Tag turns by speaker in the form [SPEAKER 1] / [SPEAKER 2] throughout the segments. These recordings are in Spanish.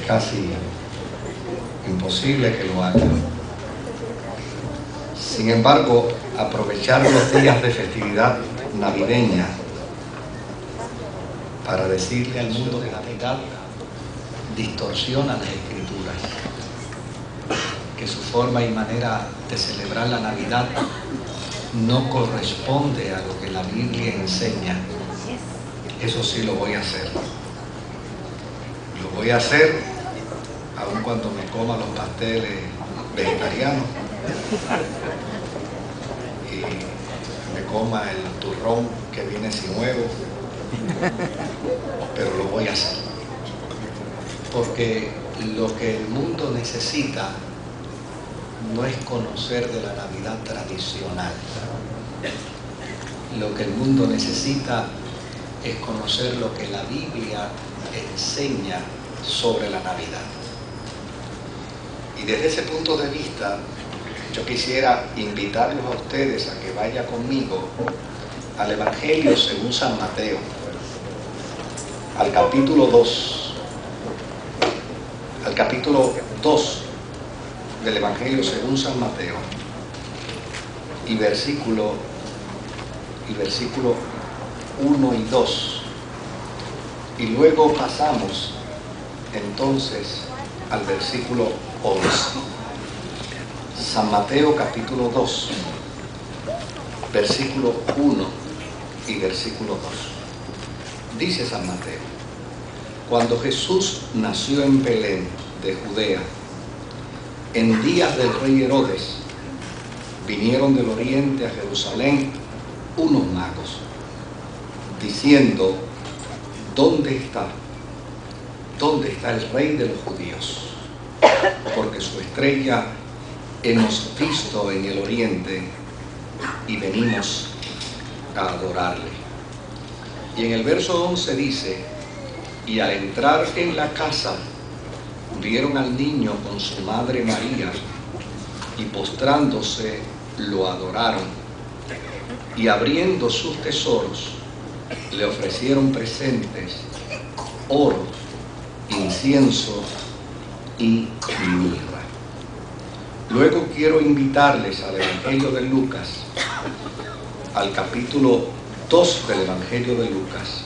[SPEAKER 1] casi imposible que lo haga. Sin embargo, aprovechar los días de festividad navideña para decirle al mundo que Navidad distorsiona las Escrituras, que su forma y manera de celebrar la Navidad no corresponde a lo que la Biblia enseña. Eso sí lo voy a hacer. Lo voy a hacer aun cuando me coma los pasteles vegetarianos y me coma el turrón que viene sin huevo, pero lo voy a hacer. Porque lo que el mundo necesita no es conocer de la Navidad tradicional. Lo que el mundo necesita es conocer lo que la Biblia enseña sobre la Navidad. Y desde ese punto de vista, yo quisiera invitarlos a ustedes a que vayan conmigo al Evangelio según San Mateo, al capítulo 2. Al capítulo 2 del Evangelio según San Mateo y versículo 1 y 2, y luego pasamos entonces al versículo 11. San Mateo capítulo 2, versículo 1 y versículo 2. Dice San Mateo: cuando Jesús nació en Belén de Judea, en días del rey Herodes, vinieron del oriente a Jerusalén unos magos, diciendo: ¿dónde está el rey de los judíos? Porque su estrella hemos visto en el oriente y venimos a adorarle. Y en el verso 11 dice: y al entrar en la casa, vieron al niño con su madre María, y postrándose lo adoraron, y abriendo sus tesoros le ofrecieron presentes: oro, incienso y mirra. Luego quiero invitarles al Evangelio de Lucas, al capítulo 2 del Evangelio de Lucas,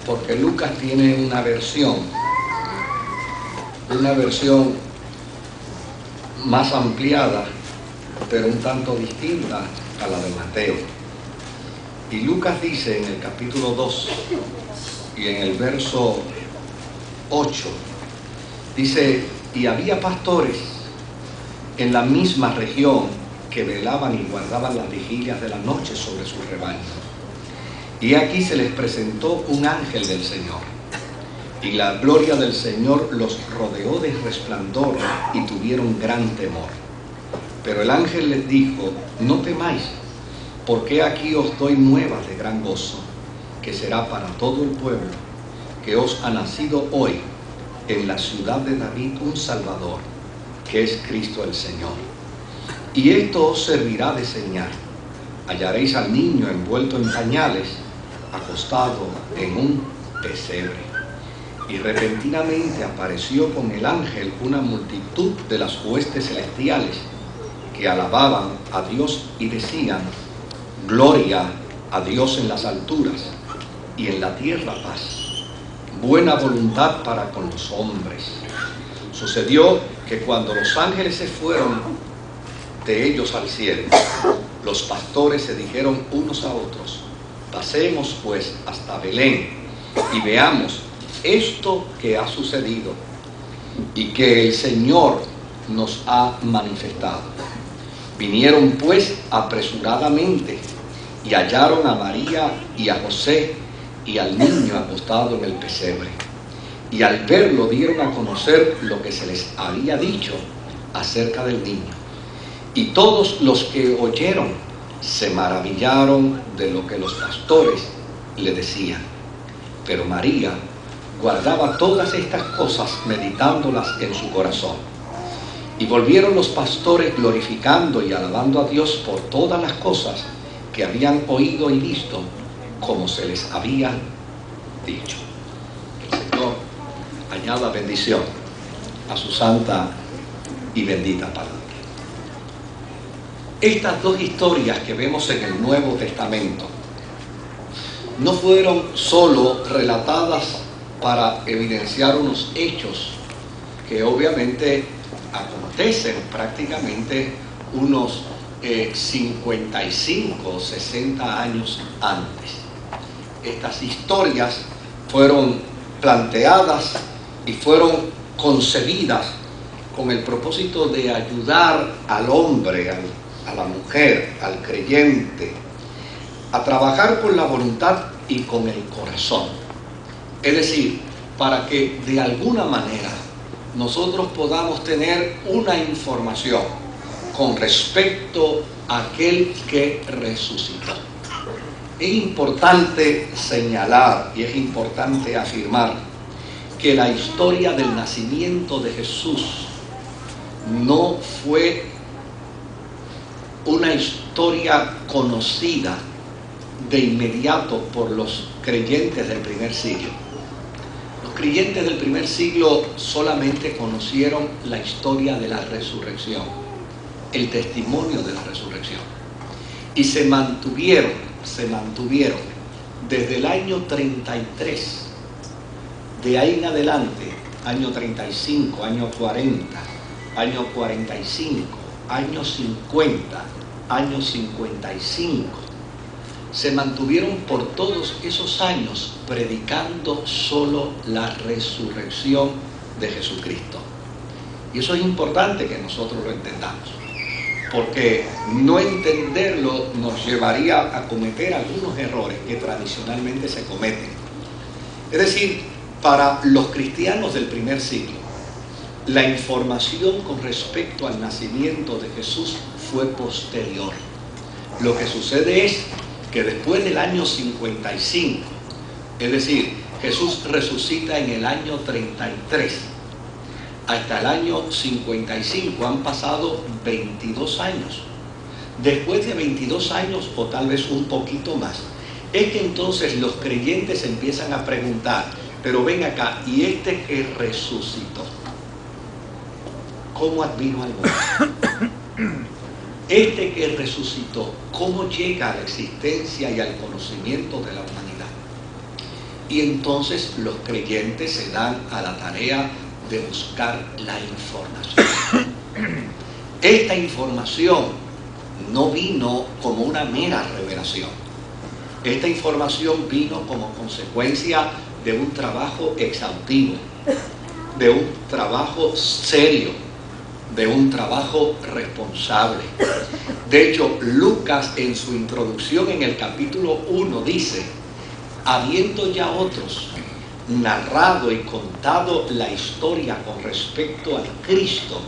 [SPEAKER 1] porque Lucas tiene una versión más ampliada, pero un tanto distinta a la de Mateo. Y Lucas dice en el capítulo 2 y en el verso 8, dice: y había pastores en la misma región que velaban y guardaban las vigilias de la noche sobre sus rebaños. Y aquí se les presentó un ángel del Señor, y la gloria del Señor los rodeó de resplandor, y tuvieron gran temor. Pero el ángel les dijo: no temáis, porque aquí os doy nuevas de gran gozo, que será para todo el pueblo, que os ha nacido hoy en la ciudad de David un Salvador, que es Cristo el Señor. Y esto os servirá de señal: hallaréis al niño envuelto en pañales, acostado en un pesebre. Y repentinamente apareció con el ángel una multitud de las huestes celestiales, que alababan a Dios y decían: gloria a Dios en las alturas, y en la tierra paz, buena voluntad para con los hombres. Sucedió que cuando los ángeles se fueron de ellos al cielo, los pastores se dijeron unos a otros: pasemos pues hasta Belén y veamos esto que ha sucedido y que el Señor nos ha manifestado. Vinieron pues apresuradamente y hallaron a María y a José y al niño acostado en el pesebre. Y al verlo dieron a conocer lo que se les había dicho acerca del niño. Y todos los que oyeron se maravillaron de lo que los pastores le decían. Pero María guardaba todas estas cosas, meditándolas en su corazón. Y volvieron los pastores glorificando y alabando a Dios por todas las cosas que habían oído y visto, como se les había dicho. Que el Señor añada bendición a su santa y bendita palabra. Estas dos historias que vemos en el Nuevo Testamento no fueron solo relatadas para evidenciar unos hechos que obviamente acontecen prácticamente unos 55 o 60 años antes. Estas historias fueron planteadas y fueron concebidas con el propósito de ayudar al hombre, a la mujer, al creyente, a trabajar con la voluntad y con el corazón. Es decir, para que de alguna manera nosotros podamos tener una información con respecto a aquel que resucitó. Es importante señalar y es importante afirmar que la historia del nacimiento de Jesús no fue una historia conocida de inmediato por los creyentes del primer siglo. Los creyentes del primer siglo solamente conocieron la historia de la resurrección, el testimonio de la resurrección, y se mantuvieron desde el año 33, de ahí en adelante, año 35, año 40, año 45, año 50, año 55, se mantuvieron por todos esos años predicando solo la resurrección de Jesucristo. Y eso es importante que nosotros lo entendamos, porque no entenderlo nos llevaría a cometer algunos errores que tradicionalmente se cometen. Es decir, para los cristianos del primer siglo, la información con respecto al nacimiento de Jesús fue posterior. Lo que sucede es que después del año 55, es decir, Jesús resucita en el año 33, hasta el año 55 han pasado 22 años. Después de 22 años, o tal vez un poquito más, es que entonces los creyentes empiezan a preguntar, pero ven acá, ¿y este que resucitó? ¿Cómo advino al mundo? Este que resucitó, ¿cómo llega a la existencia y al conocimiento de la humanidad? Y entonces los creyentes se dan a la tarea de buscar la información. Esta información no vino como una mera revelación. Esta información vino como consecuencia de un trabajo exhaustivo, de un trabajo serio, de un trabajo responsable. De hecho, Lucas en su introducción en el capítulo 1 dice: habiendo ya otros narrado y contado la historia con respecto al Cristo,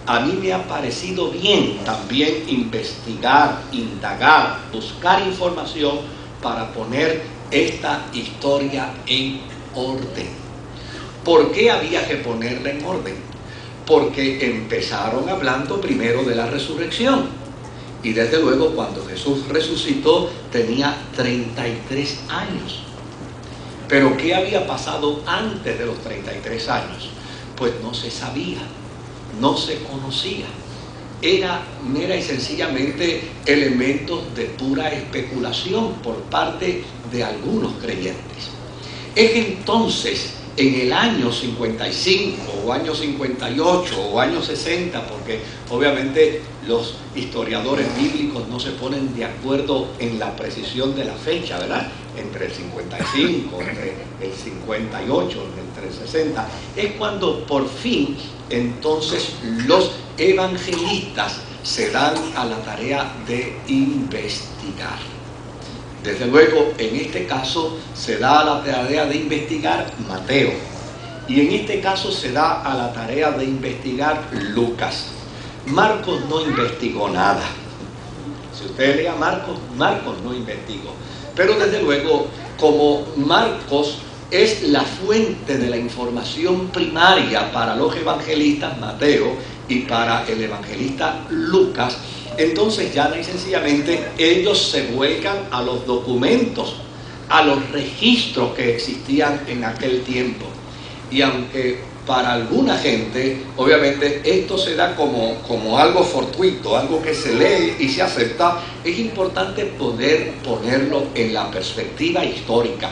[SPEAKER 1] a mí me ha parecido bien también investigar, indagar, buscar información para poner esta historia en orden. ¿Por qué había que ponerla en orden? Porque empezaron hablando primero de la resurrección. Y desde luego cuando Jesús resucitó tenía 33 años. Pero ¿qué había pasado antes de los 33 años? Pues no se sabía, no se conocía. Era mera y sencillamente elementos de pura especulación por parte de algunos creyentes. Es que entonces, en el año 55 o año 58 o año 60, porque obviamente los historiadores bíblicos no se ponen de acuerdo en la precisión de la fecha, ¿verdad? Entre el 55, entre el 58, entre el 60, es cuando por fin entonces los evangelistas se dan a la tarea de investigar. Desde luego, en este caso se da a la tarea de investigar Mateo, y en este caso se da a la tarea de investigar Lucas. Marcos no investigó nada. Si usted lee a Marcos, Marcos no investigó. Pero desde luego, como Marcos es la fuente de la información primaria para los evangelistas Mateo y para el evangelista Lucas, entonces ya y sencillamente ellos se vuelcan a los documentos, a los registros que existían en aquel tiempo. Y aunque para alguna gente, obviamente, esto se da como algo fortuito, algo que se lee y se acepta, es importante poder ponerlo en la perspectiva histórica.